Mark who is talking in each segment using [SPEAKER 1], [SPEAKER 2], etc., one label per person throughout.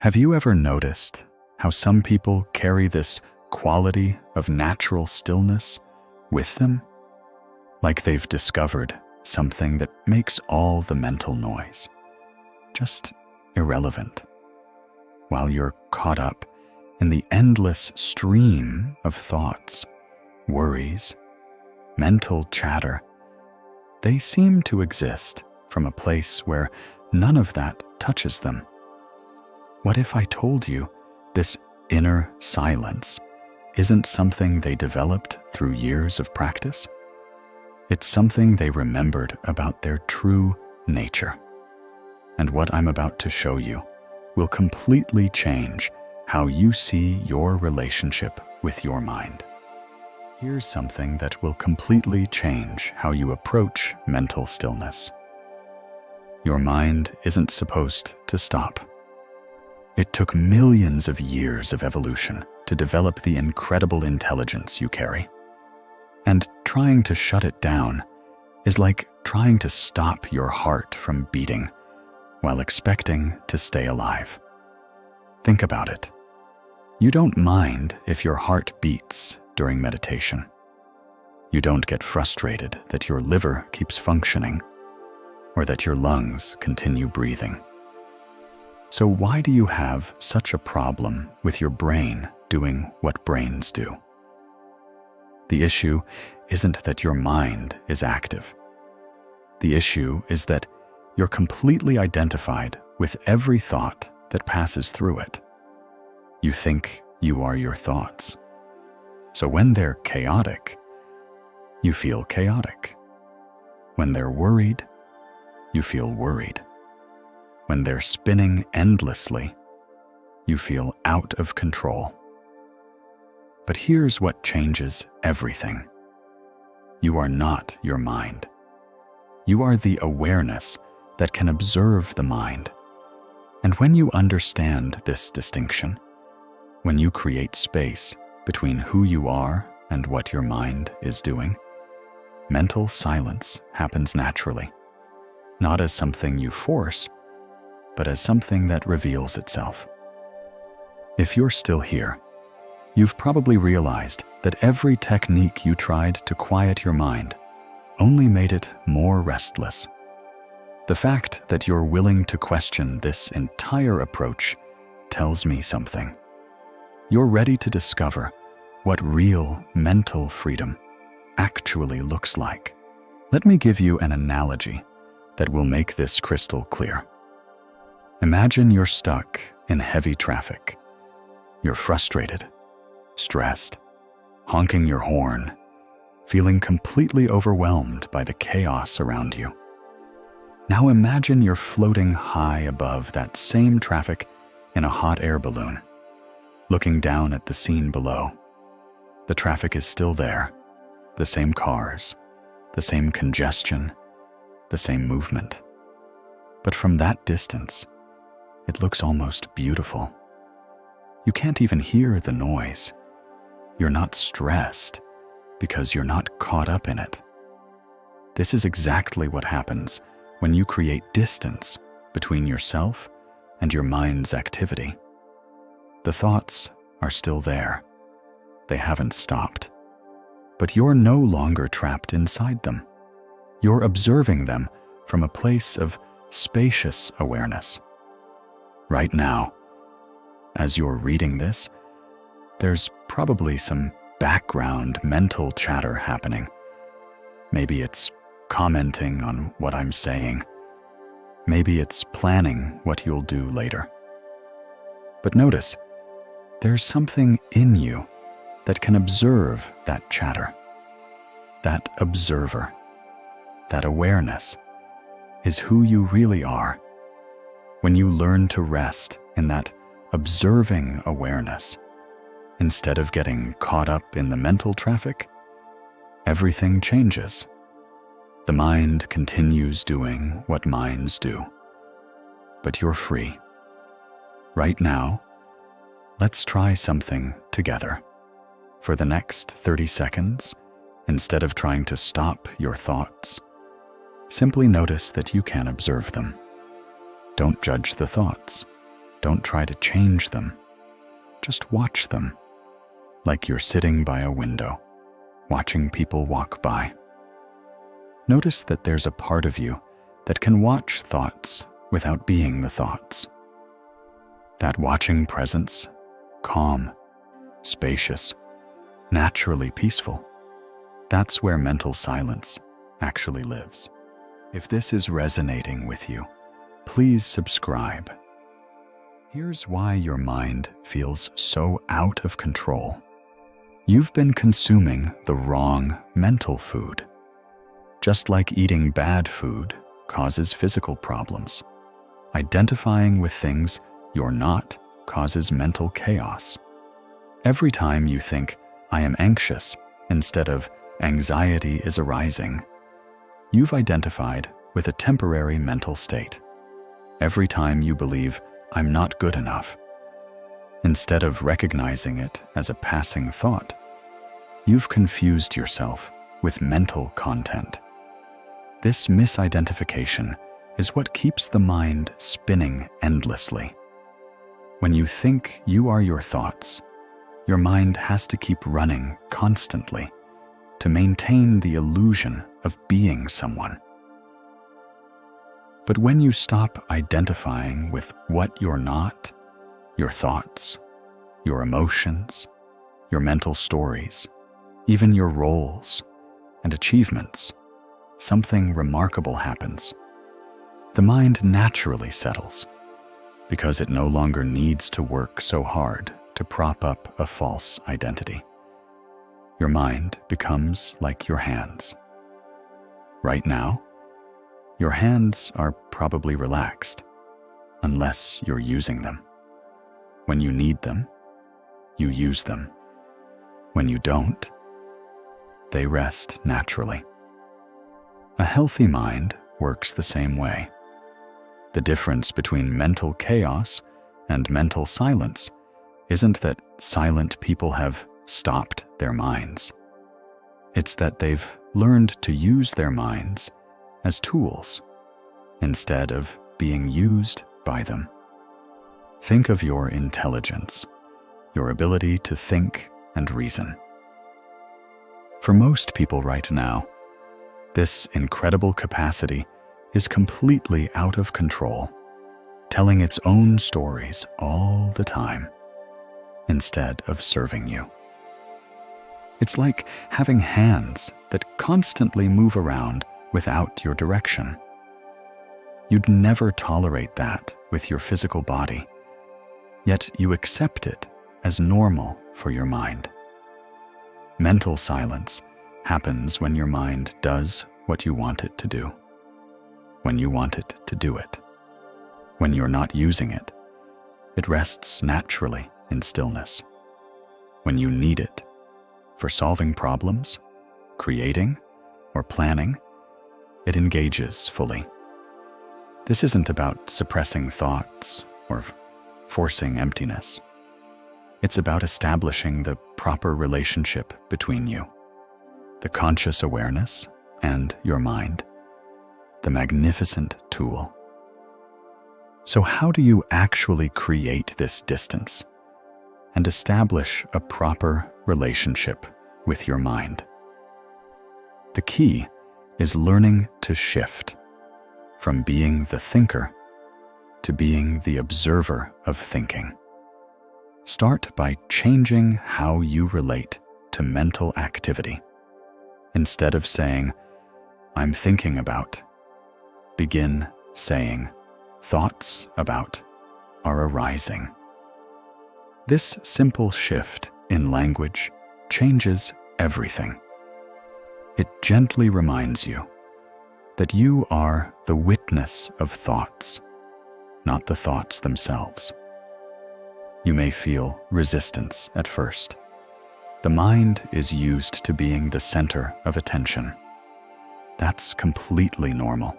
[SPEAKER 1] Have you ever noticed how some people carry this quality of natural stillness with them? Like they've discovered something that makes all the mental noise just irrelevant, while you're caught up in the endless stream of thoughts, worries, mental chatter. They seem to exist from a place where none of that touches them. What if I told you this inner silence isn't something they developed through years of practice? It's something they remembered about their true nature. And what I'm about to show you will completely change how you see your relationship with your mind. Here's something that will completely change how you approach mental stillness. Your mind isn't supposed to stop. It took millions of years of evolution to develop the incredible intelligence you carry. And trying to shut it down is like trying to stop your heart from beating while expecting to stay alive. Think about it. You don't mind if your heart beats during meditation. You don't get frustrated that your liver keeps functioning or that your lungs continue breathing. So why do you have such a problem with your brain doing what brains do? The issue isn't that your mind is active. The issue is that you're completely identified with every thought that passes through it. You think you are your thoughts. So when they're chaotic, you feel chaotic. When they're worried, you feel worried. When they're spinning endlessly, you feel out of control. But here's what changes everything. You are not your mind. You are the awareness that can observe the mind. And when you understand this distinction, when you create space between who you are and what your mind is doing, mental silence happens naturally, not as something you force, but as something that reveals itself. If you're still here, you've probably realized that every technique you tried to quiet your mind only made it more restless. The fact that you're willing to question this entire approach tells me something. You're ready to discover what real mental freedom actually looks like. Let me give you an analogy that will make this crystal clear. Imagine you're stuck in heavy traffic. You're frustrated, stressed, honking your horn, feeling completely overwhelmed by the chaos around you. Now imagine you're floating high above that same traffic in a hot air balloon, looking down at the scene below. The traffic is still there, the same cars, the same congestion, the same movement. But from that distance, it looks almost beautiful. You can't even hear the noise. You're not stressed because you're not caught up in it. This is exactly what happens when you create distance between yourself and your mind's activity. The thoughts are still there. They haven't stopped. But you're no longer trapped inside them. You're observing them from a place of spacious awareness. Right now, as you're reading this, there's probably some background mental chatter happening. Maybe it's commenting on what I'm saying. Maybe it's planning what you'll do later. But notice, there's something in you that can observe that chatter. That observer, that awareness, is who you really are. When you learn to rest in that observing awareness, instead of getting caught up in the mental traffic, everything changes. The mind continues doing what minds do, but you're free. Right now, let's try something together. For the next 30 seconds, instead of trying to stop your thoughts, simply notice that you can observe them. Don't judge the thoughts. Don't try to change them. Just watch them, like you're sitting by a window, watching people walk by. Notice that there's a part of you that can watch thoughts without being the thoughts. That watching presence, calm, spacious, naturally peaceful. That's where mental silence actually lives. If this is resonating with you, please subscribe. Here's why your mind feels so out of control. You've been consuming the wrong mental food. Just like eating bad food causes physical problems, identifying with things you're not causes mental chaos. Every time you think, "I am anxious," instead of "anxiety is arising," you've identified with a temporary mental state. Every time you believe, "I'm not good enough," instead of recognizing it as a passing thought, you've confused yourself with mental content. This misidentification is what keeps the mind spinning endlessly. When you think you are your thoughts, your mind has to keep running constantly to maintain the illusion of being someone. But when you stop identifying with what you're not, your thoughts, your emotions, your mental stories, even your roles and achievements, something remarkable happens. The mind naturally settles because it no longer needs to work so hard to prop up a false identity. Your mind becomes like your hands. Right now, your hands are probably relaxed, unless you're using them. When you need them, you use them. When you don't, they rest naturally. A healthy mind works the same way. The difference between mental chaos and mental silence isn't that silent people have stopped their minds. It's that they've learned to use their minds as tools instead of being used by them. Think of your intelligence, your ability to think and reason. For most people right now, this incredible capacity is completely out of control, telling its own stories all the time, instead of serving you. It's like having hands that constantly move around without your direction. You'd never tolerate that with your physical body, yet you accept it as normal for your mind. Mental silence happens when your mind does what you want it to do, when you want it to do it. When you're not using it, it rests naturally in stillness. When you need it for solving problems, creating, or planning, it engages fully. This isn't about suppressing thoughts or forcing emptiness. It's about establishing the proper relationship between you, the conscious awareness and your mind, the magnificent tool. So how do you actually create this distance and establish a proper relationship with your mind? The key is learning to shift from being the thinker to being the observer of thinking. Start by changing how you relate to mental activity. Instead of saying, "I'm thinking about," begin saying, "Thoughts about are arising." This simple shift in language changes everything. It gently reminds you that you are the witness of thoughts, not the thoughts themselves. You may feel resistance at first. The mind is used to being the center of attention. That's completely normal.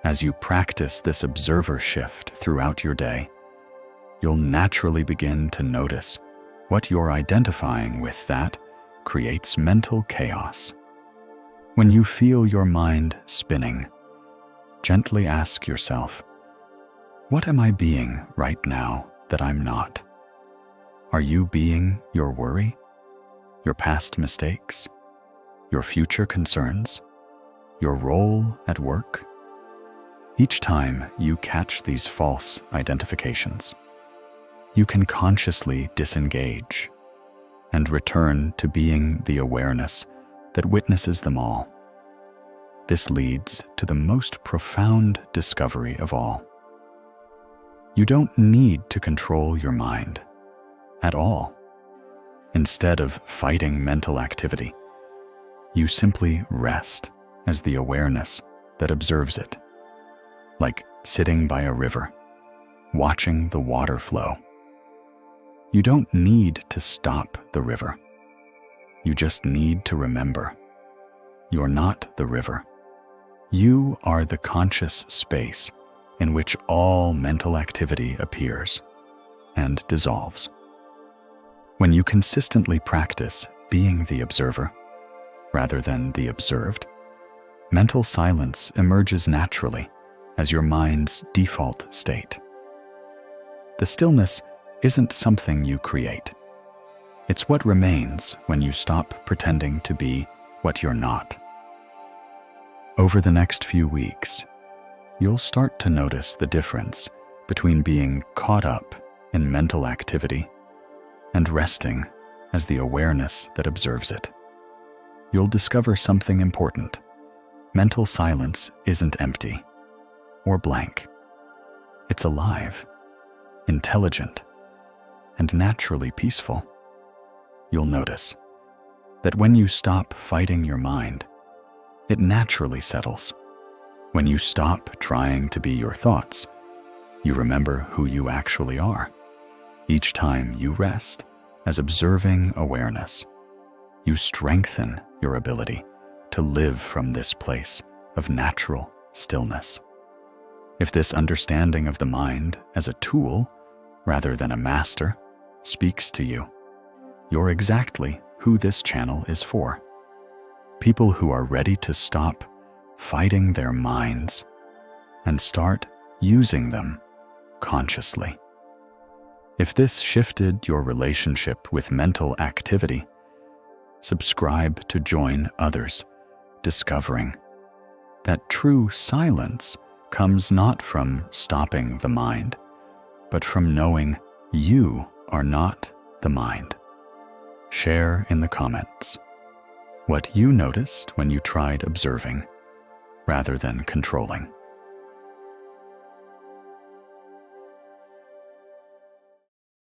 [SPEAKER 1] As you practice this observer shift throughout your day, you'll naturally begin to notice what you're identifying with that creates mental chaos. When you feel your mind spinning, gently ask yourself, What am I being right now that I'm not? Are you being your worry, your past mistakes, your future concerns, your role at work? Each time you catch these false identifications, you can consciously disengage and return to being the awareness that witnesses them all. This leads to the most profound discovery of all. You don't need to control your mind at all. Instead of fighting mental activity, you simply rest as the awareness that observes it, like sitting by a river, watching the water flow. You don't need to stop the river. You just need to remember, you're not the river. You are the conscious space in which all mental activity appears and dissolves. When you consistently practice being the observer rather than the observed, mental silence emerges naturally as your mind's default state. The stillness isn't something you create. It's what remains when you stop pretending to be what you're not. Over the next few weeks, you'll start to notice the difference between being caught up in mental activity and resting as the awareness that observes it. You'll discover something important. Mental silence isn't empty or blank. It's alive, intelligent, and naturally peaceful. You'll notice that when you stop fighting your mind, it naturally settles. When you stop trying to be your thoughts, you remember who you actually are. Each time you rest as observing awareness, you strengthen your ability to live from this place of natural stillness. If this understanding of the mind as a tool rather than a master speaks to you, you're exactly who this channel is for. People who are ready to stop fighting their minds and start using them consciously. If this shifted your relationship with mental activity, subscribe to join others discovering that true silence comes not from stopping the mind, but from knowing you are not the mind. Share in the comments what you noticed when you tried observing rather than controlling.